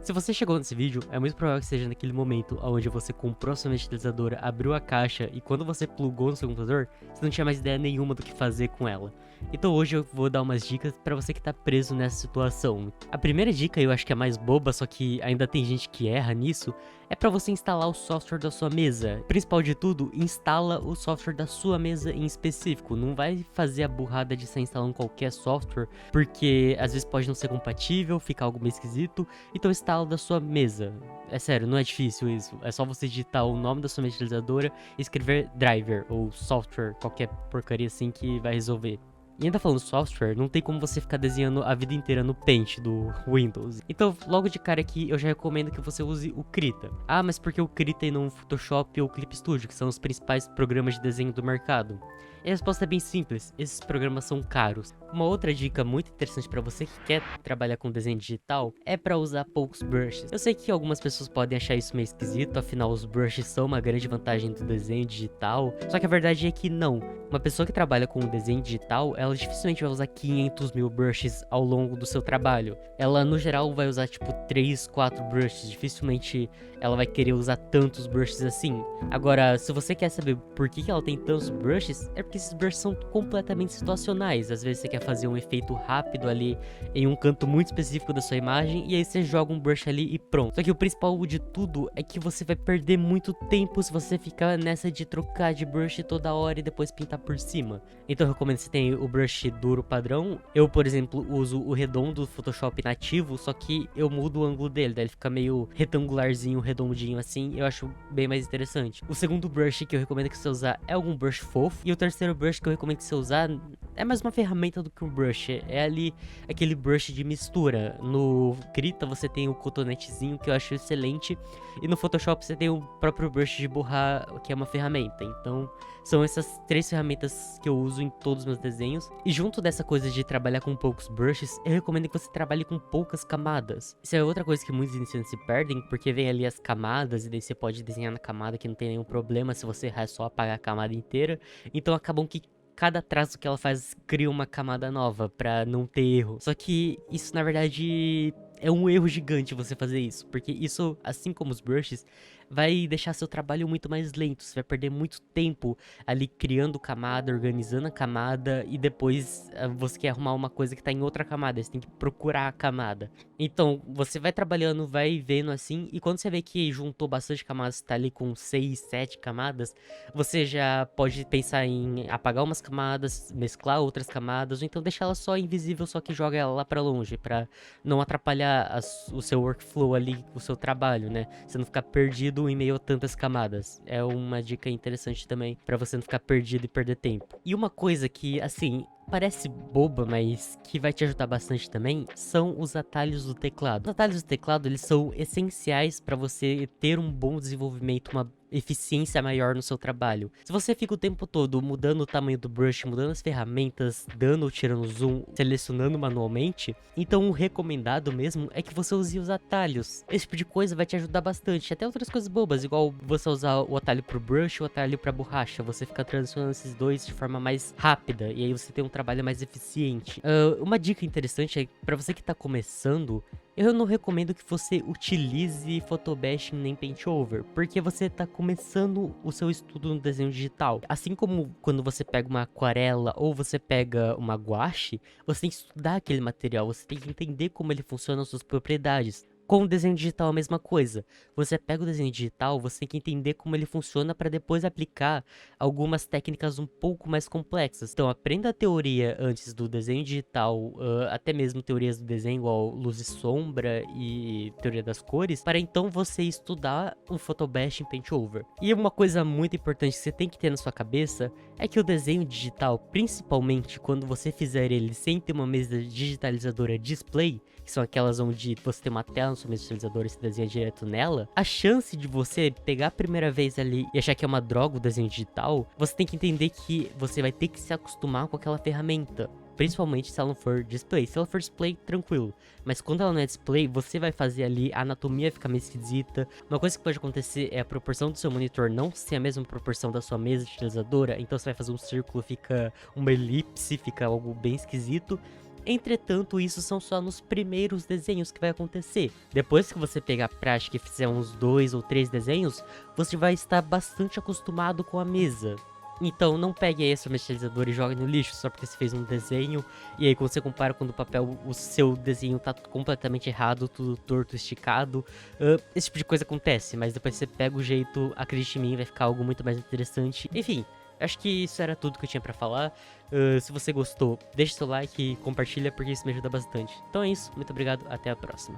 Se você chegou nesse vídeo, é muito provável que seja naquele momento onde você comprou sua digitalizadora, abriu a caixa e quando você plugou no seu computador, você não tinha mais ideia nenhuma do que fazer com ela. Então hoje eu vou dar umas dicas pra você que tá preso nessa situação. A primeira dica, eu acho que é mais boba, só que ainda tem gente que erra nisso, é pra você instalar o software da sua mesa. O principal de tudo, instala o software da sua mesa em específico. Não vai fazer a burrada de sair instalando qualquer software, porque às vezes pode não ser compatível, fica algo meio esquisito. Então instala da sua mesa. É sério, não é difícil isso. É só você digitar o nome da sua digitalizadora e escrever driver ou software, qualquer porcaria assim que vai resolver. E ainda falando software, não tem como você ficar desenhando a vida inteira no Paint do Windows. Então, logo de cara aqui, eu já recomendo que você use o Krita. Ah, mas por que o Krita e não o Photoshop ou o Clip Studio, que são os principais programas de desenho do mercado? E a resposta é bem simples, esses programas são caros. Uma outra dica muito interessante para você que quer trabalhar com desenho digital é para usar poucos brushes. Eu sei que algumas pessoas podem achar isso meio esquisito, afinal os brushes são uma grande vantagem do desenho digital, só que a verdade é que não. Uma pessoa que trabalha com desenho digital, ela dificilmente vai usar 500 mil brushes ao longo do seu trabalho. Ela, no geral, vai usar tipo 3, 4 brushes, dificilmente ela vai querer usar tantos brushes assim. Agora, se você quer saber por que ela tem tantos brushes, é porque esses brushes são completamente situacionais. Às vezes você quer fazer um efeito rápido ali em um canto muito específico da sua imagem, e aí você joga um brush ali e pronto. Só que o principal de tudo é que você vai perder muito tempo se você ficar nessa de trocar de brush toda hora e depois pintar por cima. Então eu recomendo que você tenha o brush duro padrão. Eu, por exemplo, uso o redondo do Photoshop nativo, só que eu mudo o ângulo dele, daí ele fica meio retangularzinho, redondinho assim, eu acho bem mais interessante. O segundo brush que eu recomendo que você usar é algum brush fofo, e o terceiro brush que eu recomendo que você usar é mais uma ferramenta do que um brush, é ali aquele brush de mistura. No Krita você tem o cotonetezinho, que eu acho excelente, e no Photoshop você tem o próprio brush de borrar, que é uma ferramenta. Então são essas três ferramentas que eu uso em todos os meus desenhos. E junto dessa coisa de trabalhar com poucos brushes, eu recomendo que você trabalhe com poucas camadas. Isso é outra coisa que muitos iniciantes se perdem, porque vem ali as camadas, e daí você pode desenhar na camada que não tem nenhum problema, se você errar é só apagar a camada inteira. Então acabam que cada traço que ela faz cria uma camada nova pra não ter erro. Só que isso, na verdade, é um erro gigante você fazer isso, porque isso, assim como os brushes, vai deixar seu trabalho muito mais lento. Você vai perder muito tempo ali criando camada, organizando a camada, e depois você quer arrumar uma coisa que tá em outra camada, você tem que procurar a camada. Então, você vai trabalhando, vai vendo assim, e quando você vê que juntou bastante camadas, tá ali com 6, 7 camadas, você já pode pensar em apagar umas camadas, mesclar outras camadas, ou então deixar ela só invisível, só que joga ela lá pra longe, pra não atrapalhar o seu workflow ali, o seu trabalho, né? Você não ficar perdido em meio a tantas camadas. É uma dica interessante também, pra você não ficar perdido e perder tempo. E uma coisa que, assim, parece boba, mas que vai te ajudar bastante também, são os atalhos do teclado. Os atalhos do teclado, eles são essenciais para você ter um bom desenvolvimento, uma eficiência maior no seu trabalho. Se você fica o tempo todo mudando o tamanho do brush, mudando as ferramentas, dando ou tirando zoom, selecionando manualmente, então o recomendado mesmo é que você use os atalhos. Esse tipo de coisa vai te ajudar bastante. Até outras coisas bobas, igual você usar o atalho pro brush e o atalho pra borracha. Você fica transicionando esses dois de forma mais rápida, e aí você tem um trabalho mais eficiente. Uma dica interessante é para você que tá começando, eu não recomendo que você utilize photobashing nem paint over, porque você tá começando o seu estudo no desenho digital. Assim como quando você pega uma aquarela ou você pega uma gouache, você tem que estudar aquele material, você tem que entender como ele funciona, as suas propriedades. Com o desenho digital a mesma coisa. Você pega o desenho digital, você tem que entender como ele funciona para depois aplicar algumas técnicas um pouco mais complexas. Então aprenda a teoria antes do desenho digital, até mesmo teorias do desenho, igual luz e sombra e teoria das cores, para então você estudar o Photobash em Paint Over. E uma coisa muito importante que você tem que ter na sua cabeça é que o desenho digital, principalmente quando você fizer ele sem ter uma mesa digitalizadora display, que são aquelas onde você tem uma tela no seu mesa digitalizadora e você desenha direto nela, a chance de você pegar a primeira vez ali e achar que é uma droga o desenho digital, você tem que entender que você vai ter que se acostumar com aquela ferramenta. Principalmente se ela não for display. Se ela for display, tranquilo. Mas quando ela não é display, você vai fazer ali, a anatomia fica meio esquisita. Uma coisa que pode acontecer é a proporção do seu monitor não ser a mesma proporção da sua mesa digitalizadora. Então você vai fazer um círculo, fica uma elipse, fica algo bem esquisito. Entretanto, isso são só nos primeiros desenhos que vai acontecer. Depois que você pegar a prática e fizer uns 2 ou 3 desenhos, você vai estar bastante acostumado com a mesa. Então não pegue aí esse metalizador e jogue no lixo só porque você fez um desenho, e aí quando você compara com o do papel, o seu desenho tá completamente errado, tudo torto, esticado. Esse tipo de coisa acontece, mas depois você pega o jeito, acredite em mim, vai ficar algo muito mais interessante. Enfim, acho que isso era tudo que eu tinha pra falar. Se você gostou, deixe seu like e compartilha porque isso me ajuda bastante. Então é isso, muito obrigado, até a próxima.